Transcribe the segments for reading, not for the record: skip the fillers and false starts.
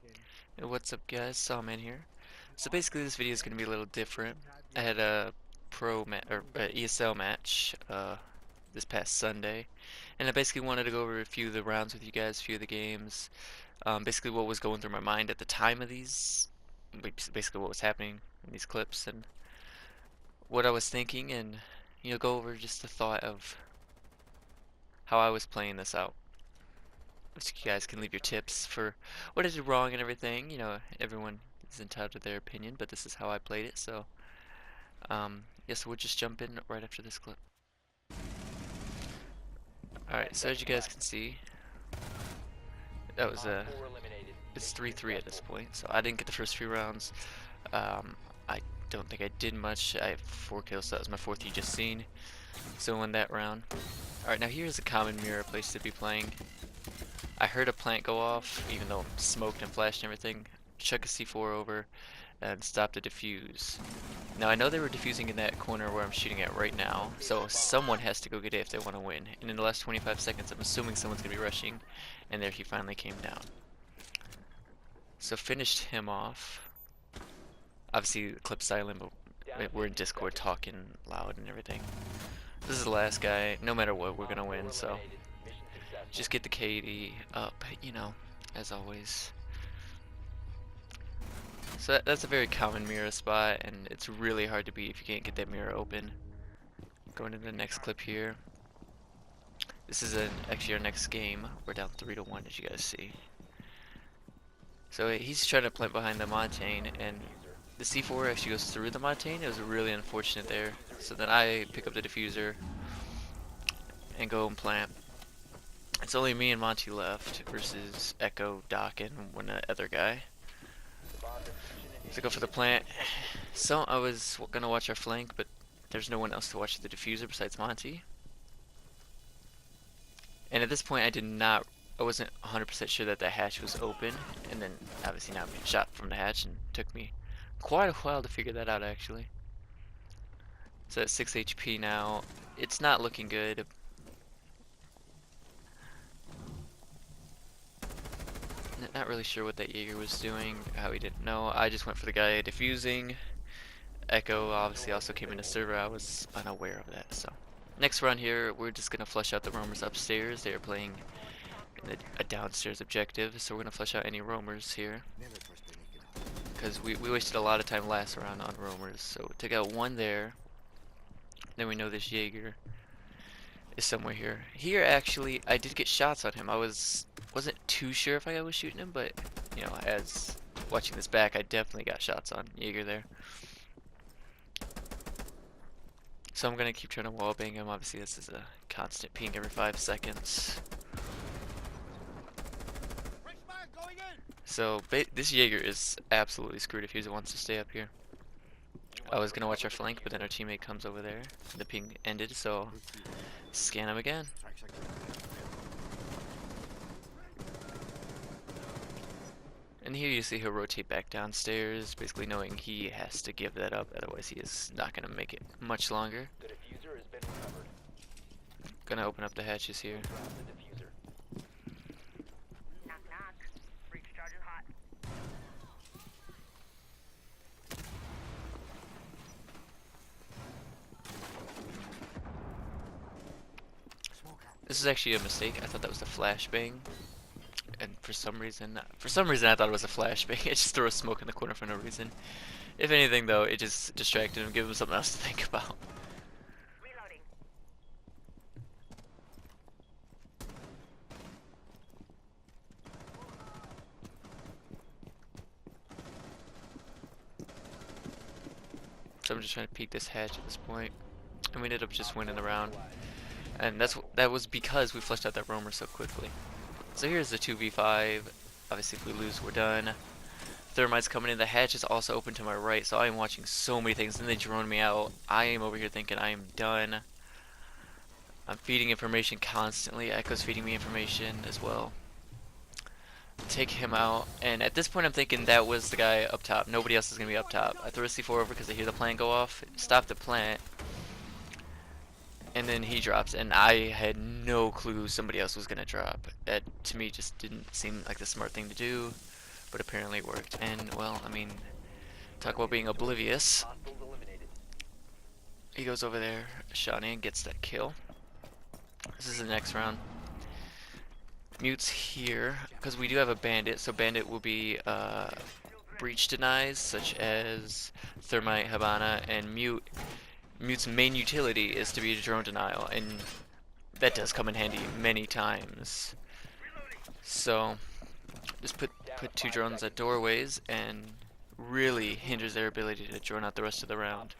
Hey, what's up guys, Sawman here. So basically this video is going to be a little different. I had a ESL match this past Sunday, and I basically wanted to go over a few of the rounds with you guys, a few of the games, basically what was going through my mind at the time of these, basically what was happening in these clips, and what I was thinking, and go over just the thought of how I was playing this out. So you guys can leave your tips for what I did wrong and everything. Everyone is entitled to their opinion, but this is how I played it. So, yeah, so we'll just jump in right after this clip. Alright, so as you guys can see, that was it's 3-3 at this point. So I didn't get the first few rounds. I don't think I did much. I have 4 kills, so that was my 4th you just seen. So in that round. Alright, now here's a common mirror place to be playing. I heard a plant go off, even though it smoked and flashed and everything. Chuck a C4 over and stop the defuse. Now I know they were defusing in that corner where I'm shooting at right now, so someone has to go get it if they want to win. And in the last 25 seconds, I'm assuming someone's going to be rushing, and there he finally came down. So finished him off. Obviously the clip's silent, but we're in Discord talking loud and everything. This is the last guy. No matter what, we're going to win, so just get the KD up, as always. So that's a very common mirror spot, and it's really hard to beat if you can't get that mirror open. Going to the next clip here. This is actually our next game. We're down 3-1, as you guys see. So he's trying to plant behind the mountain, and the C4 actually goes through the mountain. It was really unfortunate there. So then I pick up the diffuser and go and plant. It's only me and Monty left versus Echo, Doc, and one other guy. So go for the plant. So I was gonna watch our flank, but there's no one else to watch the diffuser besides Monty. And at this point, I wasn't 100% sure that the hatch was open. And then obviously now I'm being shot from the hatch, and it took me quite a while to figure that out actually. So at 6 HP now, it's not looking good. Not really sure what that Jaeger was doing, how he didn't know. I just went for the guy diffusing. Echo obviously also came into server. I was unaware of that. So next run here, we're just gonna flush out the roamers upstairs. They are playing in a downstairs objective, so we're gonna flush out any roamers here because we wasted a lot of time last round on roamers. So we took out one there. Then we know this Jaeger is somewhere here. Here actually, I did get shots on him. Wasn't too sure if I was shooting him, but as watching this back, I definitely got shots on Jaeger there. So I'm gonna keep trying to wallbang him. Obviously, this is a constant ping every 5 seconds. So this Jaeger is absolutely screwed if he wants to stay up here. I was gonna watch our flank, but then our teammate comes over there. The ping ended, so scan him again. And here you see he'll rotate back downstairs, basically knowing he has to give that up, otherwise he is not going to make it much longer. Gonna open up the hatches here. Knock knock. Breach charges hot. This is actually a mistake. I thought that was a flashbang. And for some reason I thought it was a flashbang. It just threw a smoke in the corner for no reason. If anything though, it just distracted him, gave him something else to think about. Reloading. So I'm just trying to peek this hatch at this point. And we ended up just winning the round. And that was because we flushed out that roamer so quickly. So here's the 2v5. Obviously if we lose, we're done. Thermite's coming in. The hatch is also open to my right, so I am watching so many things. Then they drone me out. I am over here thinking I am done. I'm feeding information constantly. Echo's feeding me information as well. Take him out. And at this point I'm thinking that was the guy up top. Nobody else is going to be up top. I throw a C4 over because I hear the plant go off. Stop the plant. And then he drops, and I had no clue somebody else was gonna drop. That to me just didn't seem like the smart thing to do. but apparently it worked. And, well, I mean, talk about being oblivious. He goes over there, shot in, gets that kill. This is the next round. Mute's here, because we do have a bandit, so bandit will be breach denies, such as Thermite, Habana, and Mute. Mute's main utility is to be a drone denial, and that does come in handy many times. So, just put 2 drones at doorways, and really hinders their ability to drone out the rest of the round.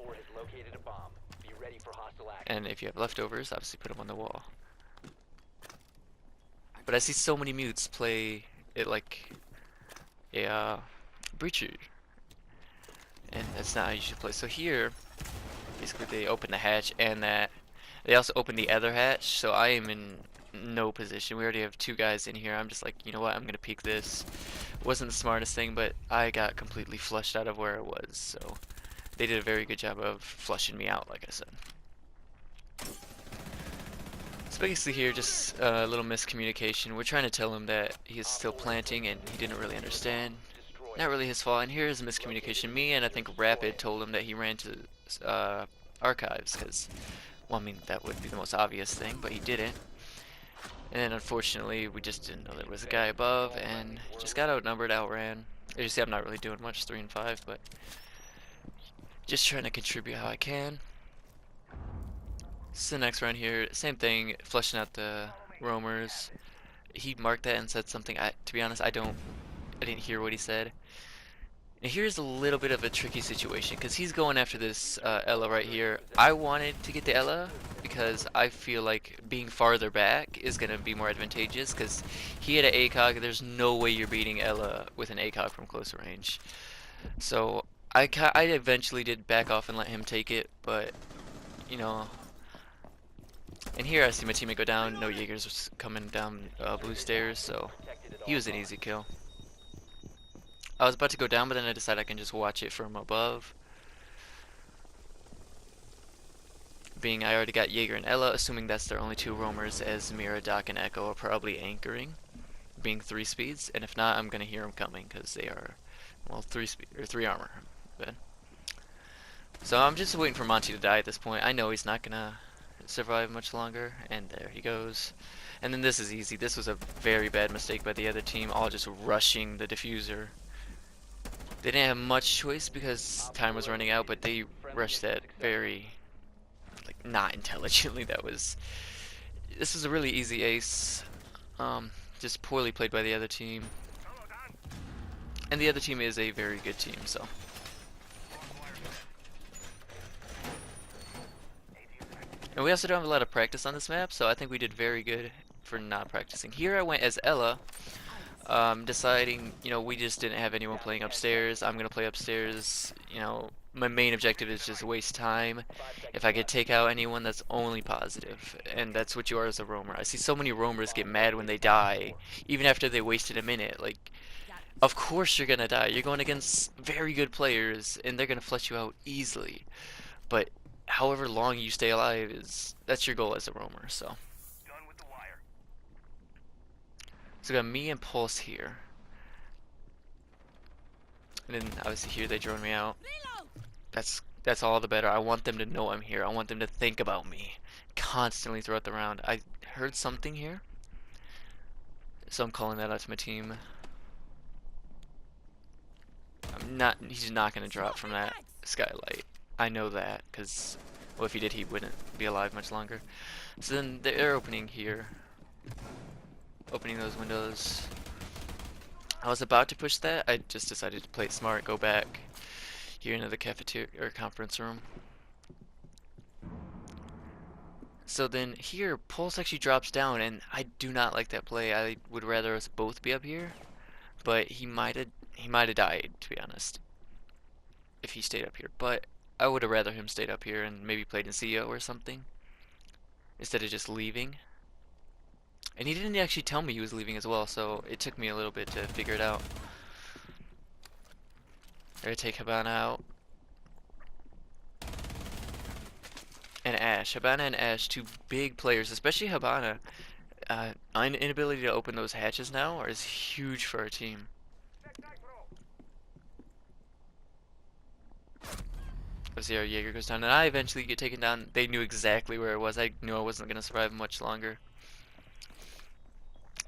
And if you have leftovers, obviously put them on the wall. But I see so many mutes play it like a breacher, and that's not how you should play. So here, basically they open the hatch, and that they also open the other hatch, so I am in no position. We already have 2 guys in here. I'm just like, you know what, I'm gonna peek this. Wasn't the smartest thing, but I got completely flushed out of where I was, so they did a very good job of flushing me out, like I said. So basically here, just a little miscommunication. We're trying to tell him that he is still planting, and he didn't really understand. Not really his fault, and here is a miscommunication. Me and I think Rapid told him that he ran to archives, because, well, I mean, that would be the most obvious thing, but he didn't. And then unfortunately, we just didn't know there was a guy above, and just got outnumbered, outran. As you see, I'm not really doing much, 3 and 5, but just trying to contribute how I can. So the next round here, same thing, fleshing out the roamers. He marked that and said something. To be honest, I didn't hear what he said. And here's a little bit of a tricky situation, because he's going after this Ella right here. I wanted to get the Ella because I feel like being farther back is going to be more advantageous, because he had an ACOG. There's no way you're beating Ella with an ACOG from closer range. So I eventually did back off and let him take it, but, you know. And here I see my teammate go down. No Jaegers was coming down blue stairs, so he was an easy kill. I was about to go down, but then I decided I can just watch it from above. Being I already got Jaeger and Ella, assuming that's their only 2 roamers, as Mira, Doc, and Echo are probably anchoring, being 3 speeds. And if not, I'm gonna hear them coming because they are, well, 3 speed or 3 armor. But so I'm just waiting for Monty to die at this point. I know he's not gonna survive much longer, and there he goes. And then this is easy. This was a very bad mistake by the other team, all just rushing the diffuser. They didn't have much choice because time was running out, but they rushed that very, like, not intelligently. This was a really easy ace, just poorly played by the other team. And the other team is a very good team, so. And we also don't have a lot of practice on this map, so I think we did very good for not practicing. Here I went as Ella, deciding, you know, we just didn't have anyone playing upstairs. I'm gonna play upstairs. You know, my main objective is just waste time. If I could take out anyone, that's only positive, and that's what you are as a roamer. I see so many roamers get mad when they die, even after they wasted a minute. Like, of course you're gonna die. You're going against very good players, and they're gonna flush you out easily. But however long you stay alive that's your goal as a roamer. So. So we got me and Pulse here. And then obviously here they drone me out. That's all the better. I want them to know I'm here. I want them to think about me constantly throughout the round. I heard something here, so I'm calling that out to my team. He's not gonna drop from that skylight. I know that, because, well, if he did, he wouldn't be alive much longer. So then they're opening here. Opening those windows. I was about to push that. I just decided to play it smart, go back here into the cafeteria or conference room. So then here, Pulse actually drops down, and I do not like that play. I would rather us both be up here, but he might have died, to be honest, if he stayed up here. But I would have rather him stayed up here and maybe played in CO or something instead of just leaving. And he didn't actually tell me he was leaving as well, so it took me a little bit to figure it out. They're gonna take Habana out. And Ash. Habana and Ash, 2 big players, especially Habana. Inability to open those hatches now is huge for our team. Obviously our Jaeger goes down, and I eventually get taken down. They knew exactly where I was. I knew I wasn't going to survive much longer.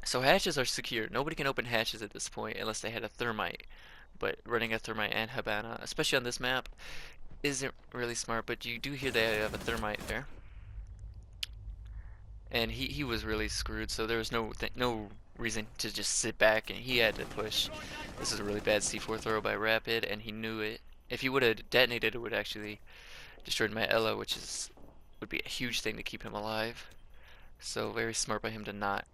So hatches are secure. Nobody can open hatches at this point unless they had a thermite. But running a thermite and Habana, especially on this map, isn't really smart. But you do hear they have a thermite there. And he was really screwed, so there was no reason to just sit back, and he had to push. This is a really bad C4 throw by Rapid, and he knew it. If he would have detonated, it would actually destroyed my Ella, which would be a huge thing to keep him alive. So very smart by him to not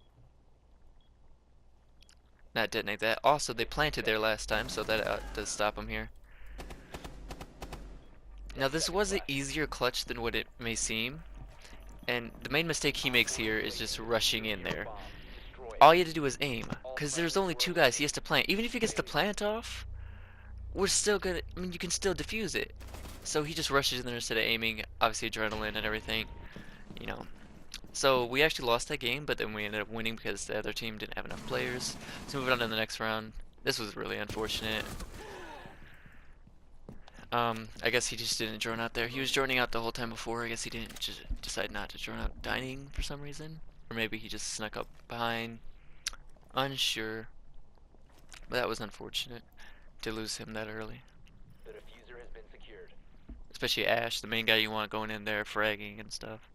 detonate that. Also, they planted there last time, so that does stop him here. Now this was an easier clutch than what it may seem, and the main mistake he makes here is just rushing in there. All you have to do is aim, because there's only two guys he has to plant. Even if he gets the plant off, we're still gonna, I mean, you can still defuse it. So he just rushes in there instead of aiming, obviously adrenaline and everything, you know. So we actually lost that game, but then we ended up winning because the other team didn't have enough players. So moving on to the next round. This was really unfortunate. I guess he just didn't drone out there. He was droning out the whole time before. I guess he didn't just decide not to drone out dining for some reason. Or maybe he just snuck up behind. Unsure. But that was unfortunate to lose him that early. The diffuser has been secured. Especially Ash, the main guy you want going in there fragging and stuff.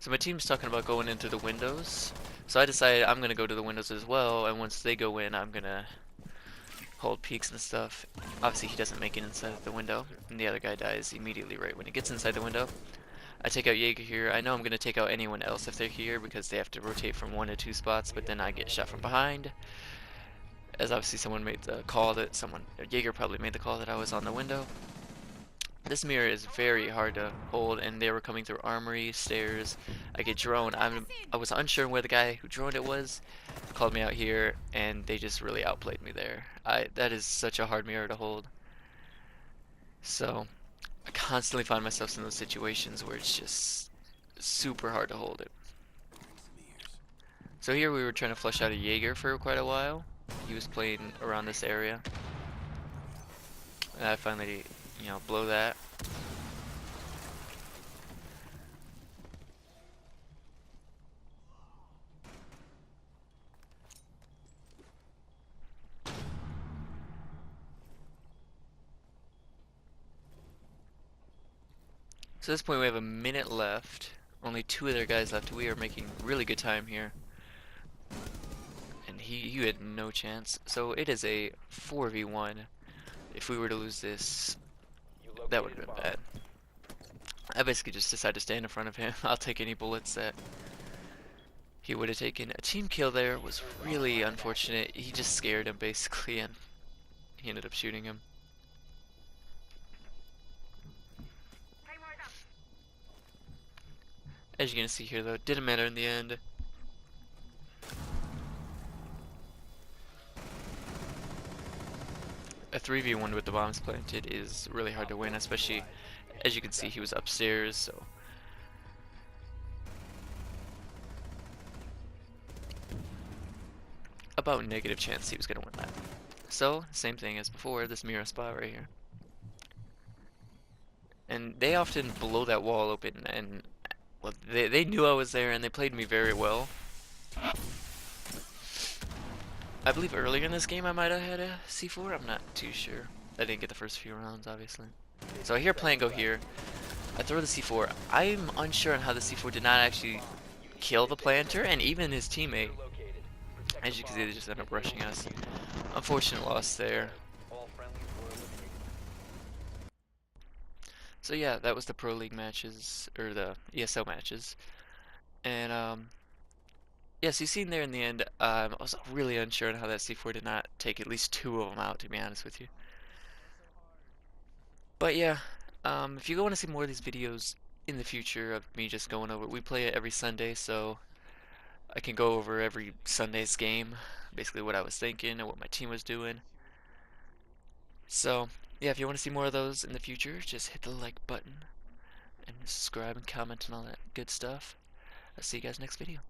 So my team's talking about going into the windows. So I decided I'm gonna go to the windows as well, and once they go in, I'm gonna hold peaks and stuff. Obviously he doesn't make it inside the window, and the other guy dies immediately right when he gets inside the window. I take out Jaeger here. I know I'm gonna take out anyone else if they're here because they have to rotate from 1 to 2 spots, but then I get shot from behind. As obviously someone made the call that Jaeger probably made the call that I was on the window. This mirror is very hard to hold, and they were coming through armory, stairs. I get droned. I was unsure where the guy who droned it was. Called me out here, and they just really outplayed me there. That is such a hard mirror to hold. So I constantly find myself in those situations where it's just super hard to hold it. So here we were trying to flush out a Jaeger for quite a while. He was playing around this area. And I finally, blow that. So at this point we have a minute left. Only 2 other guys left. We are making really good time here. And he had no chance. So it is a 4v1. If we were to lose this, that would have been bad. I basically just decided to stand in front of him. I'll take any bullets that he would have taken. A team kill there was really unfortunate. He just scared him basically, and he ended up shooting him. Timers up. As you're gonna see here though, it didn't matter in the end. A 3v1 with the bombs planted is really hard to win, especially as you can see he was upstairs, so about negative chance he was gonna win that. So same thing as before, this mirror spot right here. And they often blow that wall open, and well, they knew I was there and they played me very well. I believe earlier in this game I might have had a C4, I'm not too sure. I didn't get the first few rounds, obviously. So I hear plant go here. I throw the C4. I'm unsure on how the C4 did not actually kill the planter and even his teammate. As you can see, they just ended up rushing us. Unfortunate loss there. So yeah, that was the Pro League matches, or the ESL matches. And yes, you've seen there in the end, I was really unsure on how that C4 did not take at least 2 of them out, to be honest with you. But yeah, if you want to see more of these videos in the future of me just going over, we play it every Sunday, so I can go over every Sunday's game, basically what I was thinking and what my team was doing. So yeah, if you want to see more of those in the future, just hit the like button and subscribe and comment and all that good stuff. I'll see you guys next video.